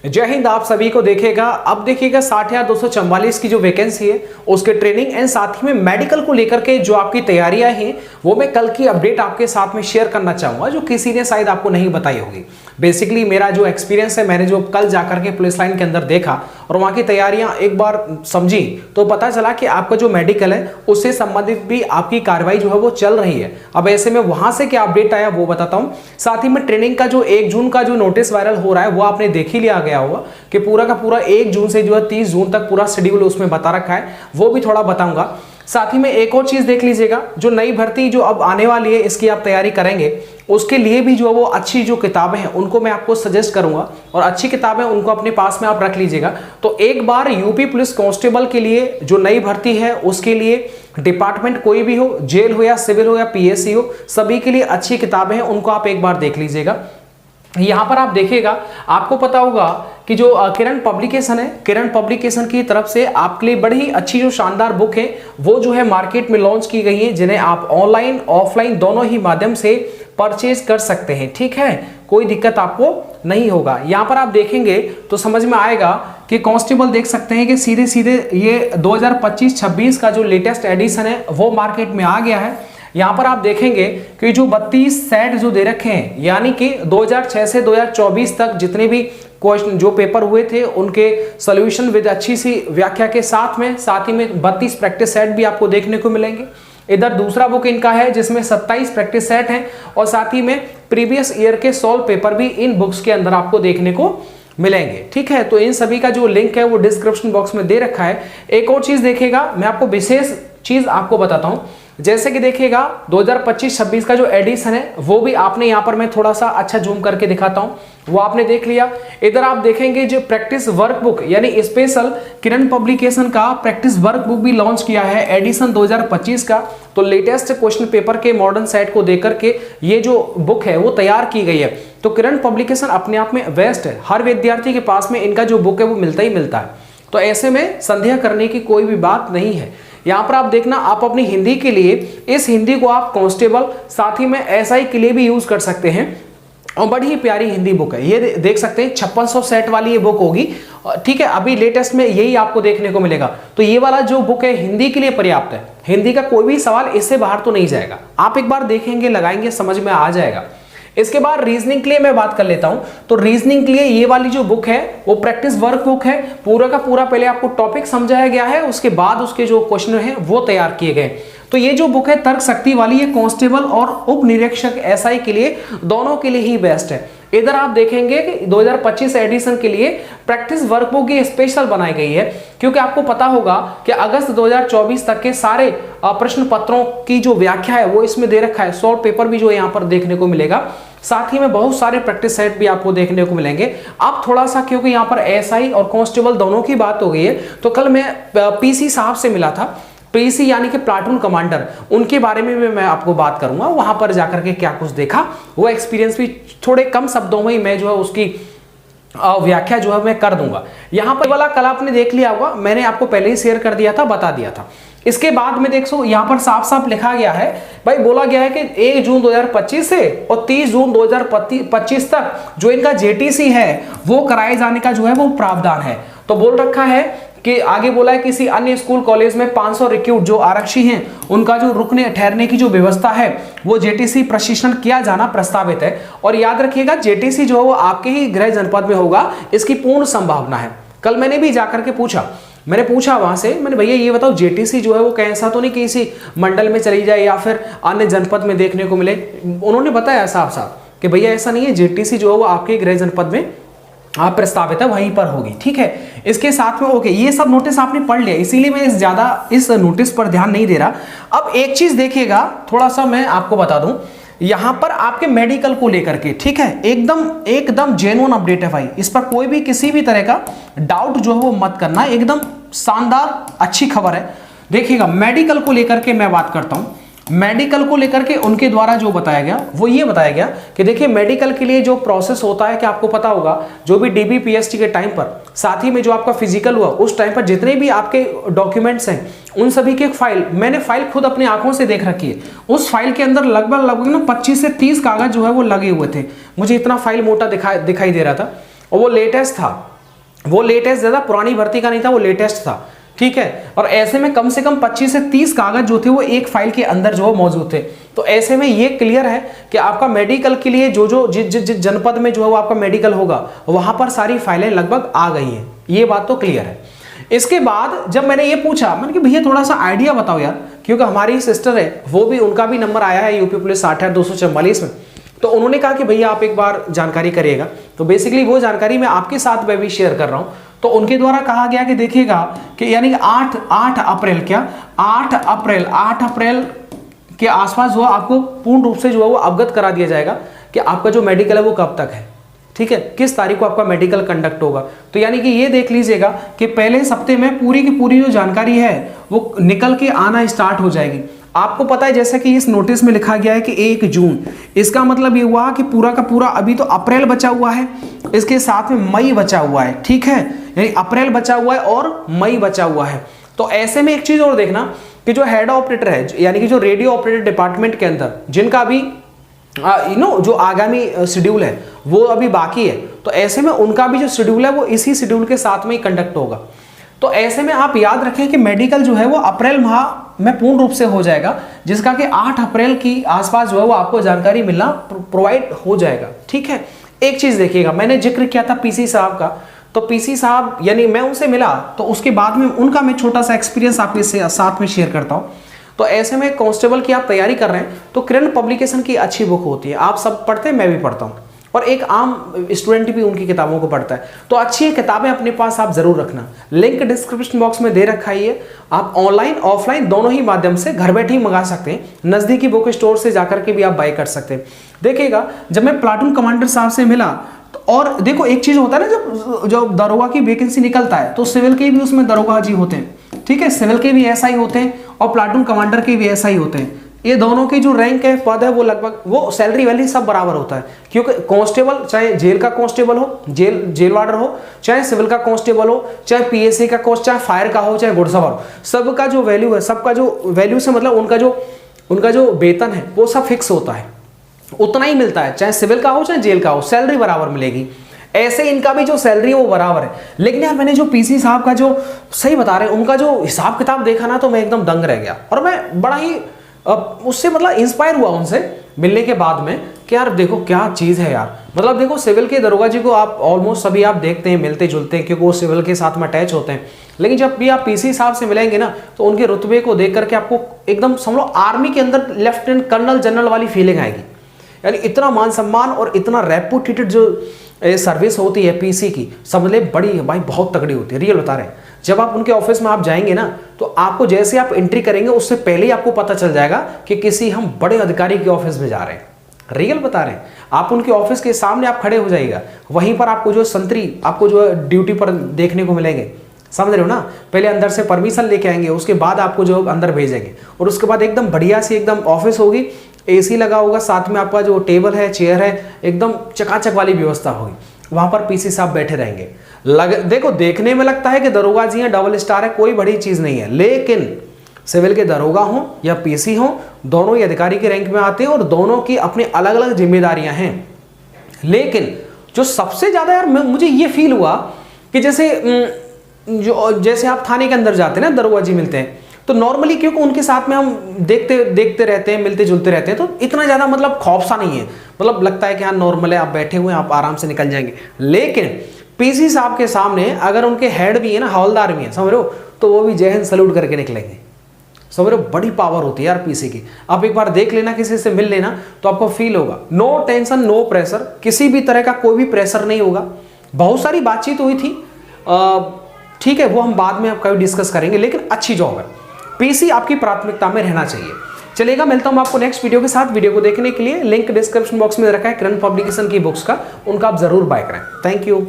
जय हिंद। आप सभी को देखिएगा, अब देखिएगा 60,244 की जो वैकेंसी है उसके ट्रेनिंग एंड साथ ही में मेडिकल को लेकर के जो आपकी तैयारियां हैं वो मैं कल की अपडेट आपके साथ में शेयर करना चाहूंगा, जो किसी ने शायद आपको नहीं बताई होगी। बेसिकली मेरा जो एक्सपीरियंस है, मैंने जो कल जाकर के पुलिस लाइन के अंदर देखा और वहां की तैयारियां एक बार समझी तो पता चला कि आपका जो मेडिकल है उससे संबंधित भी आपकी कार्रवाई जो है वो चल रही है। अब ऐसे में वहां से क्या अपडेट आया वो बताता हूं। साथ ही में ट्रेनिंग का जो 1 जून का जो नोटिस वायरल हो रहा है वो आपने देख ही लिया गया होगा कि पूरा का पूरा 1 जून से जो है 30 जून तक पूरा शेड्यूल उसमें बता रखा है, वो भी थोड़ा बताऊंगा। साथ ही में एक और चीज देख लीजिएगा, जो नई भर्ती जो अब आने वाली है इसकी आप तैयारी करेंगे उसके लिए भी जो वो अच्छी जो किताबें हैं उनको मैं आपको सजेस्ट करूंगा और अच्छी किताबें उनको अपने पास में आप रख लीजिएगा। तो एक बार यूपी पुलिस कांस्टेबल के लिए जो नई भर्ती है उसके लिए डिपार्टमेंट कोई भी हो, जेल हो या सिविल हो या पीएससी हो, सभी के लिए अच्छी किताबें हैं, उनको आप एक बार देख लीजिएगा। यहां पर आप देखिएगा, आपको पता होगा कि जो किरण पब्लिकेशन है, किरण पब्लिकेशन की तरफ से आपके लिए बड़ी ही अच्छी जो शानदार बुक है वो जो है मार्केट में लॉन्च की गई है, जिन्हें आप ऑनलाइन ऑफलाइन दोनों ही माध्यम से परचेज कर सकते हैं। ठीक है, कोई दिक्कत आपको नहीं होगा। यहां पर आप देखेंगे तो समझ में आएगा कि कांस्टेबल देख सकते हैं कि सीधे सीधे ये 2025-26 का जो लेटेस्ट एडिशन है वो मार्केट में आ गया है। यहां पर आप देखेंगे कि जो 32 सेट जो दे रखे हैं, यानी कि 2006 से 2024 तक जितने भी क्वेश्चन जो पेपर हुए थे उनके सॉल्यूशन विद अच्छी सी व्याख्या के साथ ही में 32 प्रैक्टिस सेट भी आपको देखने को मिलेंगे। इधर दूसरा बुक इनका है जिसमें 27 प्रैक्टिस सेट हैं और साथ ही में प्रीवियस ईयर के सॉल्व पेपर भी इन बुक्स के अंदर आपको देखने को मिलेंगे। ठीक है, तो इन सभी का जो लिंक है वो डिस्क्रिप्शन बॉक्स में दे रखा है। एक और चीज देखिएगा, मैं आपको विशेष चीज आपको बताता हूं, जैसे कि देखिएगा 2025-26 का जो एडिशन है वो भी आपने यहां पर मैं थोड़ा सा अच्छा जूम करके दिखाता हूं, वो आपने देख लिया। इधर आप देखेंगे जो प्रैक्टिस वर्कबुक यानी स्पेशल किरण पब्लिकेशन का प्रैक्टिस वर्कबुक भी लॉन्च किया है एडिशन 2025 का। तो लेटेस्ट क्वेश्चन पेपर के मॉडर्न सेट को देकर के ये जो बुक है वो तैयार की गई है। तो किरण पब्लिकेशन अपने आप में बेस्ट है, हर विद्यार्थी के पास में इनका जो बुक है वो मिलता ही मिलता है। तो ऐसे में संदेह करने की कोई भी बात नहीं है। यहां पर आप देखना, आप अपनी हिंदी के लिए इस हिंदी को आप कांस्टेबल साथ ही में एसआई के लिए भी यूज कर सकते हैं और बड़ी ही प्यारी हिंदी बुक है। ये देख सकते हैं 5600 सेट वाली ये बुक होगी। ठीक है, अभी लेटेस्ट में यही आपको देखने को मिलेगा। तो ये वाला जो बुक है हिंदी के लिए पर्याप्त है, हिंदी का कोई भी सवाल इससे बाहर तो नहीं जाएगा। आप एक बार देखेंगे, लगाएंगे, समझ में आ जाएगा। इसके बाद रीजनिंग के लिए मैं बात कर लेता हूं। तो रीजनिंग के लिए ये वाली जो बुक है वो प्रैक्टिस वर्क बुक है, पूरा का पूरा पहले आपको टॉपिक समझाया गया है, उसके बाद उसके जो क्वेश्चन है वो तैयार किए गए। तो ये जो बुक है तर्क शक्ति वाली, ये कांस्टेबल और उप निरीक्षक एसआई के लिए दोनों के लिए ही बेस्ट है। इधर आप देखेंगे कि 2025 एडिशन के लिए प्रैक्टिस वर्कबुक की स्पेशल बनाई गई है, क्योंकि आपको पता होगा कि अगस्त 2024 तक के सारे प्रश्न पत्रों की जो व्याख्या है वो इसमें दे रखा है। सॉल्व पेपर भी जो यहाँ पर देखने को मिलेगा, साथ ही में बहुत सारे प्रैक्टिस सेट भी आपको देखने को मिलेंगे। अब थोड़ा सा क्योंकि यहाँ पर एसआई और कांस्टेबल दोनों की बात हो गई है, तो कल मैं पीसी साहब से मिला था, पीसी यानी कि प्लाटून कमांडर, उनके बारे में भी मैं आपको बात करूंगा। वहां पर जाकर के क्या कुछ देखा वो एक्सपीरियंस भी थोड़े कम शब्दों में ही मैं जो है उसकी व्याख्या जो है मैं कर दूंगा। यहां पर वाला कल आपने देख लिया होगा, मैंने आपको पहले ही शेयर कर दिया था, बता दिया था। इसके बाद में देखो यहां पर साफ साफ लिखा गया है भाई, बोला गया है कि 1 जून 2025 से और 30 जून 2025 तक जो इनका जेटीसी है वो कराए जाने का जो है वो प्रावधान है। तो बोल रखा है कि आगे बोला है किसी अन्य स्कूल कॉलेज में 500 रिक्रूट जो आरक्षी हैं उनका जो रुकने ठहरने की जो व्यवस्था है वो जेटीसी प्रशिक्षण किया जाना प्रस्तावित है। और याद रखिएगा जेटीसी जो है वो आपके ही गृह जनपद में होगा, इसकी पूर्ण संभावना है। कल मैंने भी जाकर के मैंने पूछा वहां से, मैंने भैया ये बताओ जेटीसी जो है वो कहीं ऐसा तो नहीं कि इसी मंडल में चली जाए या फिर अन्य जनपद में देखने को मिले। उन्होंने बताया साफ साफ कि भैया ऐसा नहीं है, जेटीसी जो है वो आपके गृह जनपद में आप प्रस्तावित है वहीं पर होगी। ठीक है, इसके साथ में ओके, ये सब नोटिस आपने पढ़ लिया, इसीलिए मैं ज्यादा इस नोटिस पर ध्यान नहीं दे रहा। अब एक चीज देखिएगा, थोड़ा सा मैं आपको बता दूं, यहां पर आपके मेडिकल को लेकर के, ठीक है, एकदम जेन्युइन अपडेट है भाई, इस पर कोई भी किसी भी तरह का डाउट जो है वो मत करना, एकदम शानदार अच्छी खबर है। देखिएगा मेडिकल को लेकर के मैं बात करता हूं, मेडिकल को लेकर के उनके द्वारा जो बताया गया वो ये बताया गया कि देखिए मेडिकल के लिए जो प्रोसेस होता है कि आपको पता होगा जो भी डीबीपीएसटी के टाइम पर, साथ ही में जो आपका फिजिकल हुआ उस टाइम पर जितने भी आपके डॉक्यूमेंट्स हैं उन सभी की फाइल, मैंने फाइल खुद अपनी आंखों से देख रखी है। उस फाइल के अंदर लगभग ना 25 से 30 कागज जो है वो लगे हुए थे। मुझे इतना फाइल मोटा दिखाई दे रहा था और वो लेटेस्ट था। वो लेटेस्ट, ज़्यादा पुरानी भर्ती का नहीं था, वो लेटेस्ट था, ठीक है। और ऐसे में कम से कम 25 से 30 कागज जो थे वो एक फाइल के अंदर जो मौजूद थे। तो ऐसे में ये क्लियर है कि आपका मेडिकल के लिए जिस जनपद में जो है वो आपका मेडिकल होगा, वहां पर सारी फाइलें लगभग आ गई हैं, ये बात तो क्लियर है। इसके बाद जब मैंने ये पूछा, मैंने कि भैया थोड़ा सा आइडिया बताओ यार, क्योंकि हमारी सिस्टर है, वो भी, उनका भी नंबर आया है यूपी पुलिस 68244 में। तो उन्होंने कहा कि भैया आप एक बार जानकारी करिएगा। तो बेसिकली वो जानकारी मैं आपके साथ में भी शेयर कर रहा हूं। तो उनके द्वारा कहा गया कि देखिएगा कि यानी कि 8 अप्रैल के आसपास जो आपको पूर्ण रूप से जो है वो अवगत करा दिया जाएगा कि आपका जो मेडिकल है वो कब तक है, ठीक है, किस तारीख को आपका मेडिकल कंडक्ट होगा। तो यानी कि ये देख लीजिएगा कि पहले हफ्ते में पूरी की पूरी जो जानकारी है वो निकल के आना स्टार्ट हो जाएगी। आपको पता है जैसे कि इस नोटिस में लिखा गया है कि 1 जून, इसका मतलब ये हुआ कि पूरा का पूरा अभी तो अप्रैल बचा हुआ है, इसके साथ में मई बचा हुआ है, ठीक है, यानी अप्रैल बचा हुआ है और मई बचा हुआ है। तो ऐसे में एक चीज और देखना कि जो हेड ऑपरेटर है, यानी कि जो रेडियो ऑपरेटर डिपार्टमेंट के अंदर जिनका भी जो आगामी शेड्यूल है वो अभी बाकी है, तो ऐसे में उनका भी जो शेड्यूल है वो इसी शेड्यूल के साथ में ही कंडक्ट होगा। तो ऐसे में आप याद रखें कि मेडिकल जो है वो अप्रैल माह में पूर्ण रूप से हो जाएगा, जिसका कि 8 अप्रैल की आसपास जो है वो आपको जानकारी मिलना प्रोवाइड हो जाएगा, ठीक है। एक चीज देखिएगा, मैंने जिक्र किया था पीसी साहब का, तो पीसी साहब यानी मैं उनसे मिला, तो उसके बाद में उनका मैं छोटा सा एक्सपीरियंस आपके साथ में शेयर करता हूँ। तो ऐसे में कांस्टेबल की आप तैयारी कर रहे हैं तो किरण पब्लिकेशन की अच्छी बुक होती है, आप सब पढ़ते हैं, मैं भी पढ़ता हूँ, और एक आम स्टूडेंट भी उनकी किताबों को पढ़ता है। तो अच्छी किताबें अपने पास आप जरूर रखना, लिंक डिस्क्रिप्शन बॉक्स में दे रखा है, आप ऑनलाइन ऑफलाइन दोनों ही माध्यम से घर बैठे ही मंगा सकते हैं, नजदीकी बुक स्टोर से जाकर के भी आप बाय कर सकते हैं। देखिएगा जब मैं प्लाटून कमांडर साहब से मिला, तो और देखो एक चीज होता है ना, जब दरोगा की वैकेंसी निकलता है तो सिविल के भी उसमें दरोगा जी होते हैं, ठीक है, सिविल के भी ऐसा ही होते हैं और प्लाटून कमांडर के भी ऐसा ही होते हैं। ये दोनों की जो रैंक है, पद है, वो लगभग वो सैलरी वैली सब बराबर होता है, क्योंकि कांस्टेबल चाहे जेल का कांस्टेबल हो, जेल वार्डर हो, चाहे सिविल का कांस्टेबल हो, चाहे पीएससी का कांस्ट, चाहे फायर का हो, चाहे घुड़सवार हो, सबका जो वैल्यू है, सबका जो वैल्यू से मतलब उनका जो वेतन है वो सब फिक्स होता है, उतना ही मिलता है, चाहे सिविल का हो चाहे जेल का हो, सैलरी बराबर मिलेगी। ऐसे इनका भी जो सैलरी है वो बराबर है। लेकिन यार मैंने जो पीसी साहब का जो सही बता रहे हैं, उनका जो हिसाब किताब देखा ना, तो मैं एकदम दंग रह गया, और मैं बड़ा ही उससे मतलब इंस्पायर हुआ उनसे मिलने के बाद में कि यार देखो क्या चीज़ है यार। मतलब देखो सिविल के दरोगा जी को आप ऑलमोस्ट सभी आप देखते हैं, मिलते जुलते हैं, क्योंकि वो सिविल के साथ में अटैच होते हैं। लेकिन जब भी आप पीसी साहब से मिलेंगे ना, तो उनके रुतबे को देख करके आपको एकदम समझ लो आर्मी के अंदर लेफ्टिनेंट कर्नल जनरल वाली फीलिंग आएगी। यानी इतना मान सम्मान और इतना रेपुटेटेड जो सर्विस होती है पीसी की, समझ ले बड़ी भाई बहुत तगड़ी होती है, रियल बता रहे हैं। जब आप उनके ऑफिस में आप जाएंगे ना, तो आपको जैसे आप एंट्री करेंगे उससे पहले ही आपको पता चल जाएगा कि किसी हम बड़े अधिकारी के ऑफिस में जा रहे हैं, रियल बता रहे हैं। आप उनके ऑफिस के सामने आप खड़े हो जाइएगा, वहीं पर आपको जो संतरी आपको जो ड्यूटी पर देखने को मिलेंगे, समझ रहे हो ना। पहले अंदर से परमिशन लेके आएंगे, उसके बाद आपको जो अंदर भेजेंगे, और उसके बाद एकदम बढ़िया सी एकदम ऑफिस होगी, एसी लगा होगा, साथ में आपका जो टेबल है, चेयर है, एकदम चकाचक वाली व्यवस्था होगी, वहां पर पीसी साहब बैठे रहेंगे। देखो देखने में लगता है कि दरोगा जी हैं, डबल स्टार है, कोई बड़ी चीज नहीं है, लेकिन सिविल के दरोगा हो या पीसी हो, दोनों ही अधिकारी के रैंक में आते हैं और दोनों की अपनी अलग अलग जिम्मेदारियां हैं। लेकिन जो सबसे ज्यादा यार मुझे ये फील हुआ कि जैसे आप थाने के अंदर जाते हैं ना, दरोगा जी मिलते हैं, तो नॉर्मली क्योंकि उनके साथ में हम देखते रहते हैं, मिलते जुलते रहते हैं, तो इतना ज़्यादा मतलब खौफ सा नहीं है, मतलब लगता है कि हाँ नॉर्मल है, आप बैठे हुए हैं, आप आराम से निकल जाएंगे। लेकिन पीसी साहब के सामने अगर उनके हेड भी है ना, हवलदार भी है, समझ रहे हो, तो वो भी जय हिंद सैल्यूट करके निकलेंगे, समझ रहे हो। बड़ी पावर होती है यार पीसी की। आप एक बार देख लेना, किसी से मिल लेना, तो आपको फील होगा। नो टेंशन, नो प्रेशर, किसी भी तरह का कोई भी प्रेशर नहीं होगा। बहुत सारी बातचीत हुई थी, ठीक है, वो हम बाद में कभी डिस्कस करेंगे, लेकिन अच्छी जॉब है। पीसी आपकी प्राथमिकता में रहना चाहिए। चलेगा, मिलता हूं आपको नेक्स्ट वीडियो के साथ। वीडियो को देखने के लिए लिंक डिस्क्रिप्शन बॉक्स में रखा है किरण पब्लिकेशन की बुक्स का, उनका आप जरूर बाय करें। Thank you.